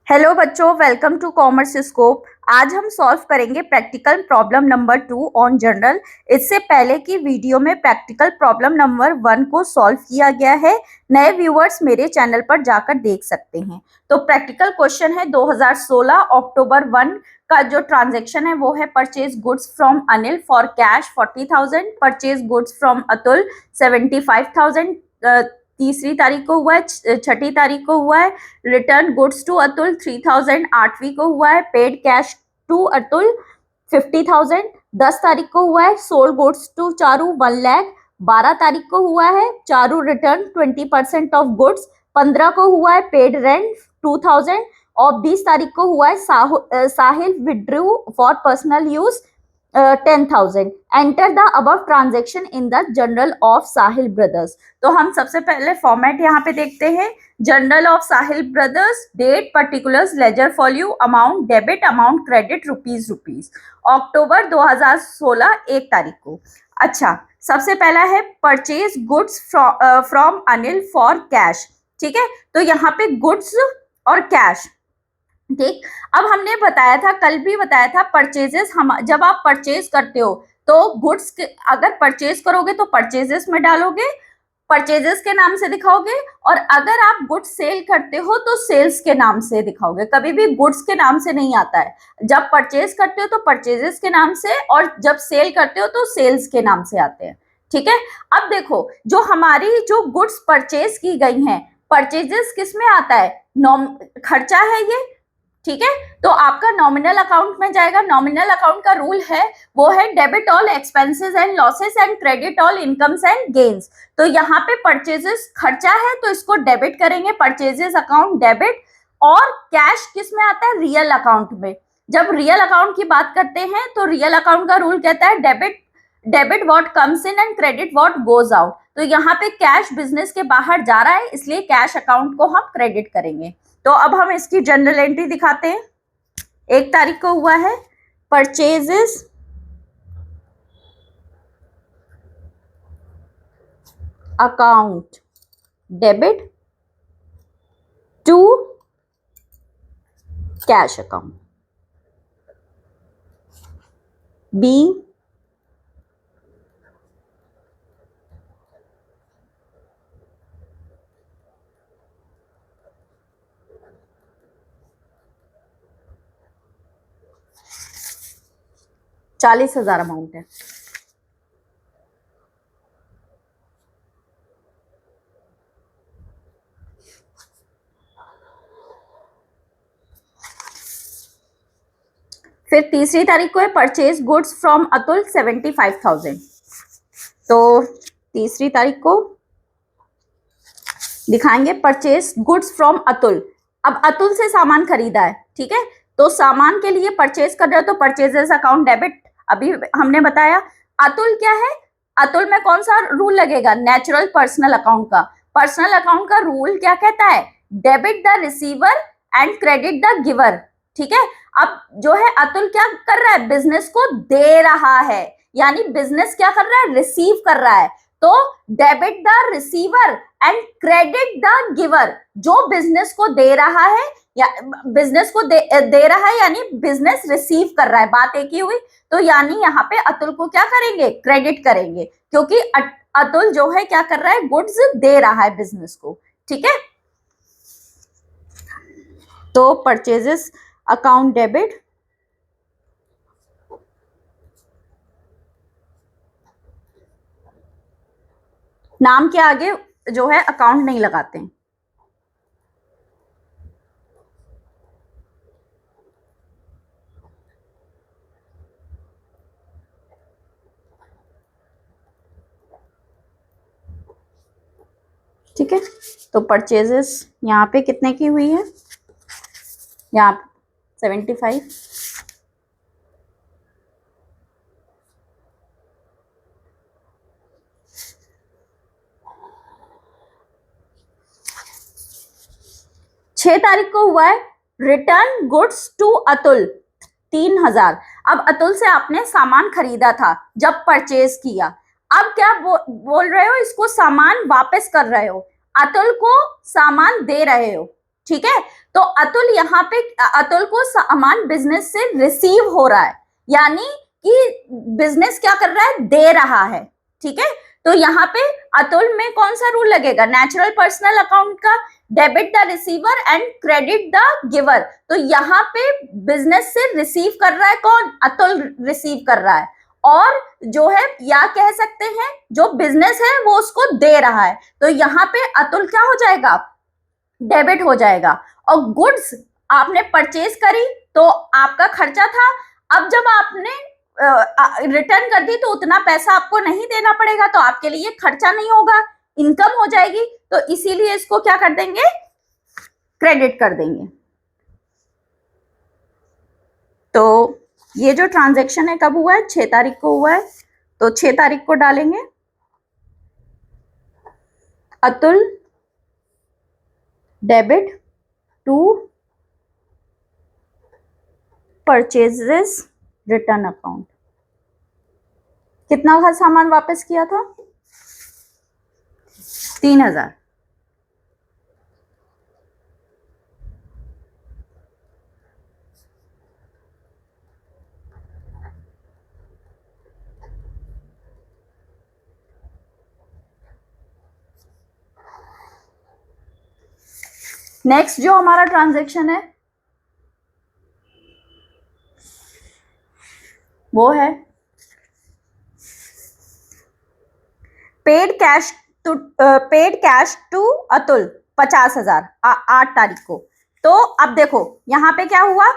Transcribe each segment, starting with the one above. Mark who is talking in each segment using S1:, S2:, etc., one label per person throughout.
S1: Hello बच्चों, welcome to commerce scope. आज हम सॉल्व करेंगे practical problem number 2 on general. इससे पहले की वीडियो में प्रैक्टिकल प्रॉब्लम नंबर 1 को सॉल्व किया गया है। नए व्यूअर्स मेरे चैनल पर जाकर देख सकते हैं। तो प्रैक्टिकल क्वेश्चन है 2016 अक्टूबर 1 का जो ट्रांजैक्शन है वो है purchase goods from Anil for cash 40,000, purchase goods from Atul 75,000 तीसरी तारीख को हुआ है, छठी तारीख को हुआ है। रिटर्न गुड्स टू अतुल 3,000 8वीं को हुआ है। पेड कैश टू अतुल 50,000 10 तारीख को हुआ है। Sold goods to Charu 1 lakh 12 तारीख को हुआ है। चारू रिटर्न 20% ऑफ गुड्स 15 को हुआ है। पेड रेंट 2,000 और 20 तारीख को हुआ है। Sahil withdrew for personal use 10,000। Enter the above transaction in the journal of Sahil brothers. तो हम सबसे पहले फॉर्मेट यहाँ पे देखते हैं। Journal of Sahil brothers, date, particulars, ledger folio, amount debit, amount credit, rupees October 2016 1 तारीख को। अच्छा, सबसे पहला है purchase goods from Anil for cash. ठीक है, तो यहाँ पे गुड्स और कैश। ठीक, अब हमने बताया था, कल भी बताया था, परचेजेस हम जब आप परचेज करते हो तो गुड्स अगर परचेज करोगे तो परचेजेस में डालोगे, परचेजेस के नाम से दिखाओगे, और अगर आप गुड्स सेल करते हो तो सेल्स के नाम से दिखाओगे। कभी भी गुड्स के नाम से नहीं आता है। जब परचेज करते हो तो परचेजेस के नाम से, और जब सेल करते हो तो सेल्स के नाम से आते हैं। ठीक है, अब देखो, जो हमारी जो गुड्स परचेज की गई हैं, परचेजेस किस में आता है? खर्चा है ये। ठीक है, तो आपका नॉमिनल अकाउंट में जाएगा। नॉमिनल अकाउंट का रूल है, वो है debit all expenses and losses and credit all incomes and gains. तो यहाँ पे परचेजेस खर्चा है तो इसको डेबिट करेंगे, परचेजेस अकाउंट डेबिट। और कैश किस में आता है? रियल अकाउंट में। जब रियल अकाउंट की बात करते हैं तो रियल अकाउंट का रूल कहता है debit what comes in and credit what goes out. तो यहाँ पे कैश बिजनेस के बाहर जा रहा है, इसलिए कैश अकाउंट को हम क्रेडिट करेंगे। तो अब हम इसकी जनरल एंट्री दिखाते हैं। 1 तारीख को हुआ है purchases account debit to cash account बी ₹40,000 अमाउंट है। फिर तीसरी तारीख को है परचेज गुड्स फ्रॉम अतुल 75,000। तो तीसरी तारीख को दिखाएंगे परचेज गुड्स फ्रॉम अतुल। अब अतुल से सामान खरीदा है, ठीक है, तो सामान के लिए परचेज कर रहे हो तो परचेजेस अकाउंट डेबिट। अभी हमने बताया अतुल क्या है, अतुल में कौन सा रूल लगेगा? नेचुरल पर्सनल अकाउंट का। पर्सनल अकाउंट का रूल क्या कहता है? Debit the receiver and credit the giver. ठीक है, अब जो है अतुल क्या कर रहा है? बिजनेस को दे रहा है, यानी बिजनेस क्या कर रहा है? रिसीव कर रहा है। तो debit the receiver and credit the giver. जो बिजनेस को दे रहा है या बिजनेस को दे रहा है यानी बिजनेस रिसीव कर रहा है, बात एक ही हुई। तो यानी यहाँ पे अतुल को क्या करेंगे? क्रेडिट करेंगे, क्योंकि अतुल जो है क्या कर रहा है? गुड्स दे रहा है बिजनेस को। ठीक है, तो परचेजेस अकाउंट डेबिट नाम के आगे जो है अकाउंट नहीं लगाते हैं। ठीक है, तो परचेजेस यहाँ पे कितने की हुई है? यहाँ 75। छह तारीख को हुआ है रिटर्न गुड्स टू अतुल 3,000। अब अतुल से आपने सामान खरीदा था जब परचेज किया, अब क्या बोल रहे हो? इसको सामान वापस कर रहे हो, अतुल को सामान दे रहे हो। ठीक है। तो अतुल यहाँ पे, अतुल को सामान बिजनेस से रिसीव हो रहा है, यानी कि बिजनेस क्या कर रहा है, दे रहा है। ठीक है, तो यहाँ पे अतुल में कौन सा रूल लगेगा, नेचुरल पर्सनल अकाउंट का, debit the receiver and credit the giver. तो यहाँ पे बिजनेस से रिसीव कर रहा है कौन, अतुल रिसीव कर रहा है, और जो है या कह सकते हैं जो बिजनेस है वो उसको दे रहा है। तो यहाँ पे अतुल क्या हो जाएगा, डेबिट हो जाएगा। और गुड्स आपने परचेज करी तो आपका खर्चा था, अब जब आपने रिटर्न कर दी तो उतना पैसा आपको नहीं देना पड़ेगा, तो आपके लिए खर्चा नहीं होगा, इनकम हो जाएगी। तो इसीलिए इसको क्या कर देंगे, क्रेडिट कर देंगे। तो ये जो ट्रांजैक्शन है कब हुआ है, 6 तारीख को हुआ है, तो 6 तारीख को डालेंगे Atul debit to purchases return account. कितना का सामान वापस किया था, 3000। नेक्स्ट जो हमारा ट्रांजैक्शन है वो है पेड कैश टू अतुल 50,000, 8 तारीख को। तो अब देखो यहाँ पे क्या हुआ,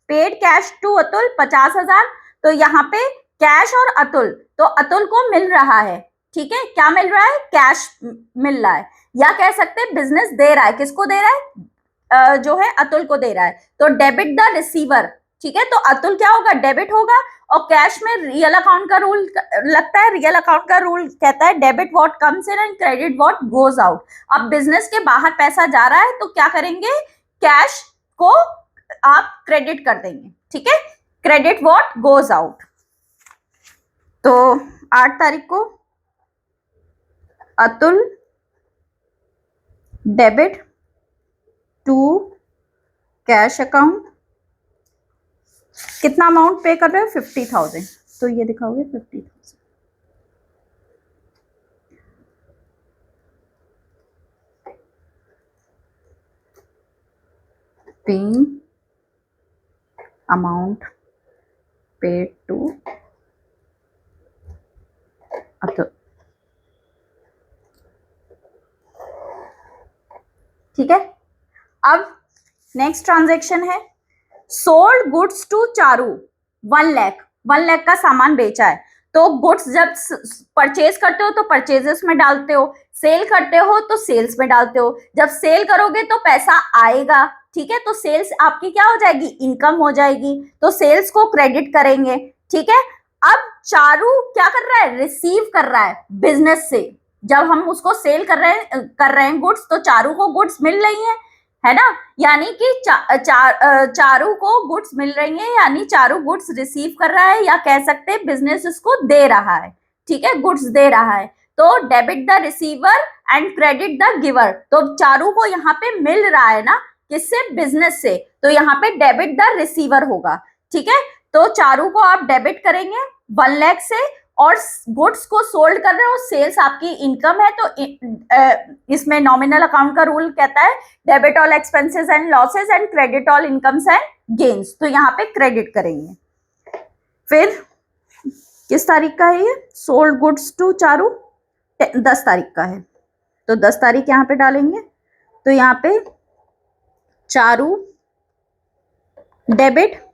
S1: पेड कैश टू अतुल 50,000, तो यहाँ पे कैश और अतुल, तो अतुल को मिल रहा है। ठीक है, क्या मिल रहा है, कैश मिल रहा है, या कह सकते हैं बिजनेस दे रहा है, किसको दे रहा है, जो है अतुल को दे रहा है। तो डेबिट द रिसीवर, ठीक है, तो अतुल क्या होगा, डेबिट होगा। और कैश में रियल अकाउंट का रूल लगता है, रियल अकाउंट का रूल कहता है debit what comes in and credit what goes out. अब बिजनेस के बाहर पैसा जा रहा है तो क्या करेंगे, कैश को आप क्रेडिट कर देंगे। ठीक है, क्रेडिट व्हाट गोज आउट। तो 8 तारीख को Atul debit to cash account, कितना अमाउंट पे कर रहे हो, 50,000, तो ये दिखाओगे 50,000। Paying amount paid to Atul. ठीक है, अब नेक्स्ट ट्रांजैक्शन है sold goods to Charu 1 lakh, 1 lakh का सामान बेचा है। तो गुड्स जब परचेज करते हो तो परचेजेस में डालते हो, सेल करते हो तो सेल्स में डालते हो, जब सेल करोगे तो पैसा आएगा। ठीक है, तो सेल्स आपकी क्या हो जाएगी, इनकम हो जाएगी, तो सेल्स को क्रेडिट करेंगे। ठीक है, अब चारू क्या कर रहा है, रिसीव कर रहा है बिजनेस से, जब हम उसको सेल कर रहे हैं गुड्स, तो चारू को गुड्स मिल रही है ना, यानी कि चारू को गुड्स मिल रही है, यानी चारू गुड्स रिसीव कर रहा है, या कह सकते हैं बिजनेस इसको दे रहा है। ठीक है, गुड्स दे रहा है, तो debit the receiver and credit the giver. तो चारू को यहाँ पे मिल रहा है ना, किससे, बिजनेस से, तो यहाँ पे डेबिट द रिसीवर होगा। ठीक है, तो चारू को आप डेबिट करेंगे 1 लाख से, और गुड्स को सोल्ड कर रहे हो, सेल्स आपकी इनकम है, तो इसमें नॉमिनल अकाउंट का रूल कहता है debit all expenses and losses and credit all incomes and gains, तो यहाँ पे क्रेडिट करेंगे। फिर किस तारीख का है ये, सोल्ड गुड्स टू चारू 10 तारीख का है, तो 10 तारीख यहाँ पे डालेंगे, तो यहाँ पे Charu debit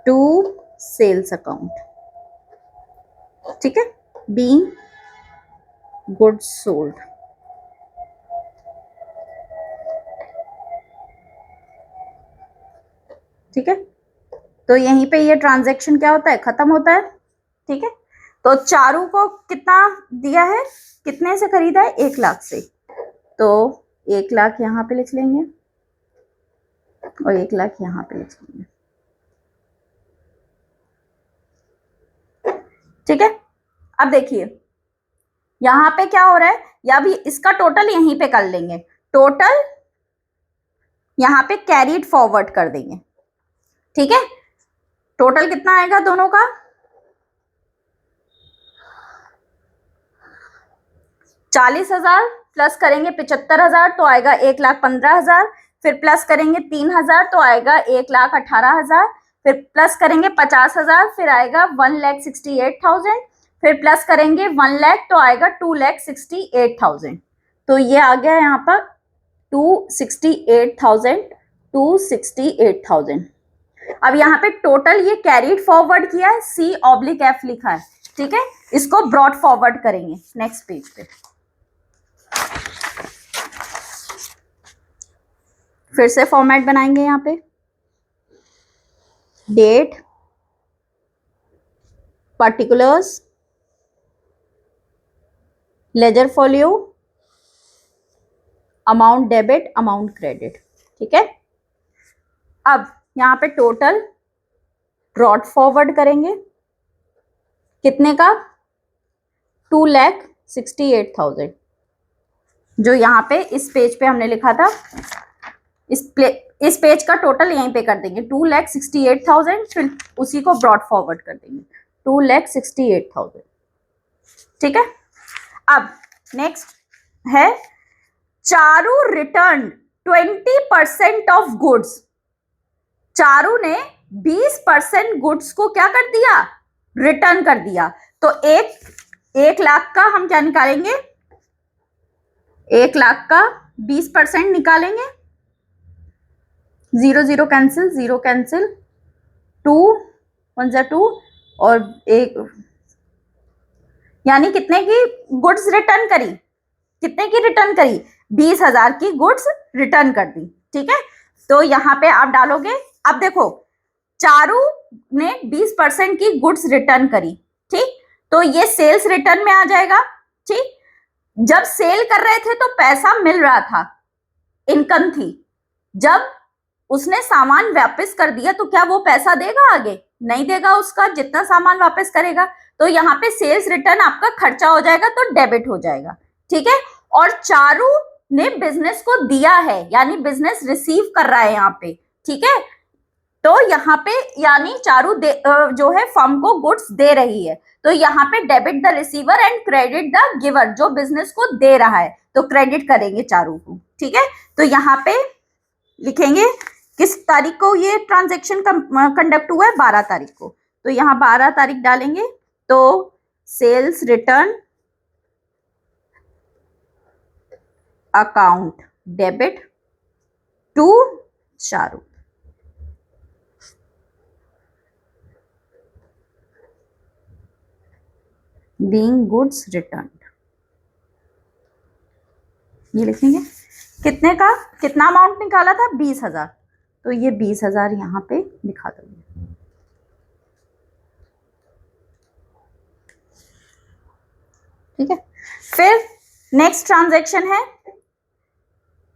S1: to sales account. ठीक है, बीइंग गुड्स सोल्ड। ठीक है, तो यहीं पे ये ट्रांजैक्शन क्या होता है, खत्म होता है। ठीक है, तो चारू को कितना दिया है, कितने से खरीदा है, 1 लाख से, तो 1 लाख यहाँ पे लिख लेंगे और 1 लाख यहाँ पे लिख लेंगे। ठीक है, अब देखिए यहाँ पे क्या हो रहा है, या भी इसका टोटल यहीं पे कर लेंगे, टोटल यहाँ पे कैरीड फॉरवर्ड कर देंगे, ठीक है। टोटल कितना आएगा दोनों का, 40,000 प्लस करेंगे 75,000 तो आएगा 1,15,000, फिर प्लस करेंगे 3,000 तो आएगा 1,18,000, फिर प्लस करेंगे 50,000 फिर आएगा 1,68,000, फिर प्लस करेंगे 1 लाख तो आएगा 2,68,000। तो ये आ गया यहाँ पर 268,000, 268,000। अब यहाँ पे टोटल ये कैरीड फॉरवर्ड किया है, C/F लिखा है, ठीक है। इसको ब्रॉड फॉरवर्ड करेंगे नेक्स्ट पेज पे। फिर से फॉर्मेट बनाएंगे, यहाँ पे date, particulars, ledger folio, amount debit, amount credit, ठीक है। अब यहाँ पे टोटल ब्रॉड फॉरवर्ड करेंगे, कितने का, 2,68,000, जो यहाँ पे इस पेज पे हमने लिखा था। इस पेज का टोटल यहीं पे कर देंगे 2,68,000, फिर उसी को ब्रॉड फॉरवर्ड कर देंगे 2,68,000, ठीक है। अब नेक्स्ट है Charu return 20% of goods. Charu ने 20% गुड्स को क्या कर दिया, रिटर्न कर दिया। तो 1 लाख का हम क्या निकालेंगे, 1 लाख का 20% निकालेंगे, 0 0 कैंसिल, 0 कैंसिल, 2 1 जा 2 और 1, यानी कितने की गुड्स रिटर्न करी, कितने की रिटर्न करी, 20,000 की गुड्स रिटर्न कर दी, ठीक है। तो यहाँ पे आप डालोगे, अब देखो चारू ने 20% की गुड्स रिटर्न करी, ठीक, तो ये सेल्स रिटर्न में आ जाएगा, ठीक। जब सेल कर रहे थे तो पैसा मिल रहा था, इनकम थी। जब उसने सामान वापस कर दिया तो क्या वो पैसा देगा आगे, नहीं देगा, उसका जितना सामान वापस करेगा। तो यहाँ पे सेल्स रिटर्न आपका खर्चा हो जाएगा, तो डेबिट हो जाएगा, ठीक है। और चारू ने बिजनेस को दिया है, यानी बिजनेस रिसीव कर रहा है यहाँ पे, ठीक है। तो यहाँ पे यानी चारू जो है फर्म को गुड्स दे रही है, तो यहाँ पे debit the receiver and credit the giver, जो बिजनेस को दे रहा है तो क्रेडिट करेंगे चारू को, ठीक है। तो यहाँ पे लिखेंगे किस तारीख को ये ट्रांजैक्शन कंडक्ट हुआ है, 12 तारीख को, तो यहाँ 12 तारीख डालेंगे। तो sales return account debit to Charu, being goods return, ये लिखेंगे। कितने का, कितना अमाउंट निकाला था, 20,000, तो ये 20,000 यहाँ पे लिखा दोगे, ठीक है। फिर नेक्स्ट ट्रांजैक्शन है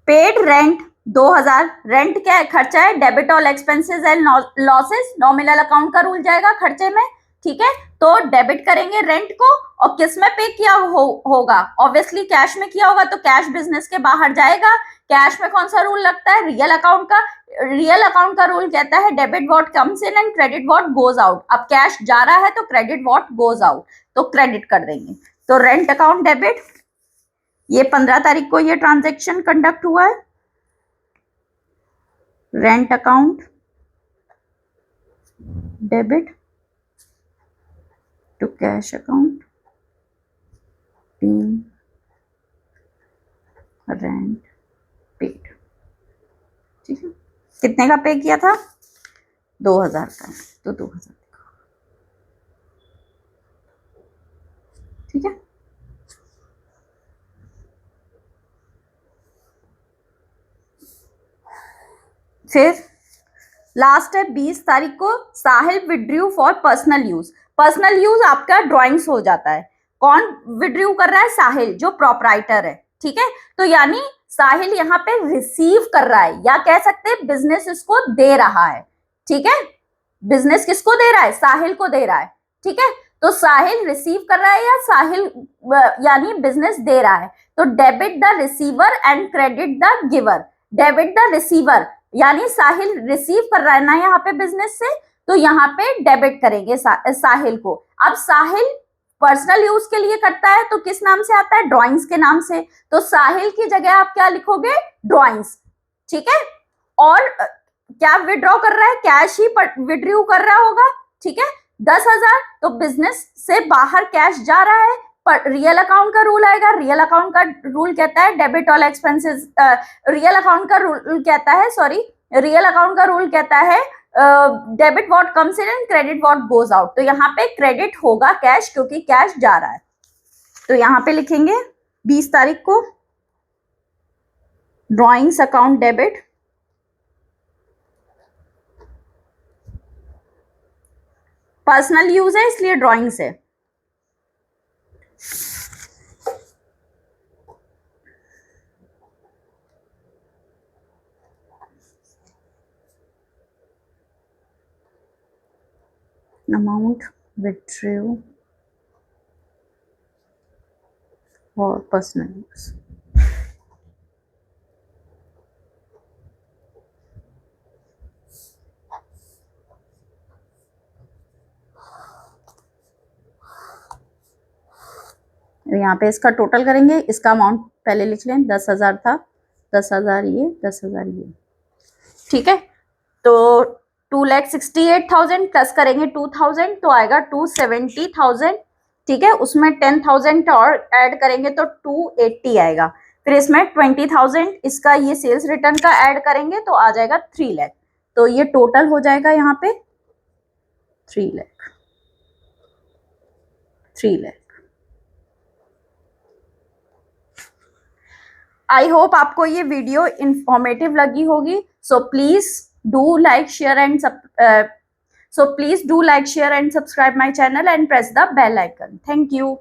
S1: पेड रेंट 2,000। रेंट क्या है, खर्चा है, debit all expenses and losses, nominal account का रूल जाएगा खर्चे में, ठीक है। तो डेबिट करेंगे रेंट को, और किस में पे किया होगा, ऑब्वियसली कैश में किया होगा, तो कैश बिजनेस के बाहर जाएगा। कैश में कौन सा रूल लगता है, रियल अकाउंट का। रियल अकाउंट का रूल कहता है debit what comes in and credit what goes out. अब कैश जा रहा है तो क्रेडिट व्हाट गोज आउट, तो क्रेडिट कर देंगे। तो रेंट अकाउंट डेबिट, ये 15 तारीख को ये ट्रांजैक्शन कंडक्ट हुआ है। Rent account debit to cash account, rent paid, ठीक है। कितने का पे किया था, 2,000 का, तो 2,000, ठीक है। फिर लास्ट है 20 तारीख को, Sahil withdrew for personal use. Personal use आपका ड्राइंग्स हो जाता है। कौन विड्रू कर रहा है, साहिल, जो प्रोपराइटर है, ठीक है। तो यानी साहिल यहाँ पे रिसीव कर रहा है, या कह सकते हैं बिजनेस इसको दे रहा है, ठीक है। बिजनेस किसको दे रहा है, साहिल को दे रहा है, ठीक है। तो साहिल रिसीव कर रहा है या साहिल यानी बिजनेस दे रहा है, तो debit the receiver and credit the giver. Debit the receiver, यानी साहिल रिसीव कर रहा है ना यहाँ पे बिजनेस से, तो यहाँ पे डेबिट करेंगे साहिल को। अब साहिल पर्सनल यूज के लिए करता है तो किस नाम से आता है, ड्राइंग्स के नाम से, तो साहिल की जगह आप क्या लिखोगे, ड्राइंग्स, ठीक है। और क्या विड्रॉ कर रहा है, कैश ही विड्रॉ कर रहा होगा, ठीक है। 10,000, तो बिजनेस से बाहर कैश जा रहा है, पर रियल अकाउंट का रूल आएगा, रियल अकाउंट का रूल कहता है debit all expenses, real account का रूल कहता है, सॉरी, रियल अकाउंट का रूल कहता है debit what comes in and credit what goes out. तो यहाँ पे क्रेडिट होगा कैश, क्योंकि कैश जा रहा है। तो यहाँ पे लिखेंगे 20 तारीख को drawings account debit, personal use है इसलिए ड्रॉइंग्स है। अमाउंट विथड्रॉ और पर्सनल यूज। यहाँ पे इसका टोटल करेंगे, इसका अमाउंट पहले लिख लें, 10,000 था, 10,000 ये, 10,000 ये, ठीक है। तो 2,68,000 प्लस करेंगे 2,000 तो आएगा 270,000, ठीक है। उसमें 10,000 और ऐड करेंगे तो 280 आएगा। फिर इसमें 20,000 इसका ये सेल्स रिटर्न का ऐड करेंगे तो आ जाएगा 3 लाख। तो ये टोटल हो जाएगा यहाँ पे 3 लाख, 3 लाख। आई होप आपको ये वीडियो इंफॉर्मेटिव लगी होगी। So please do like share and subscribe my channel and press the bell icon. Thank you.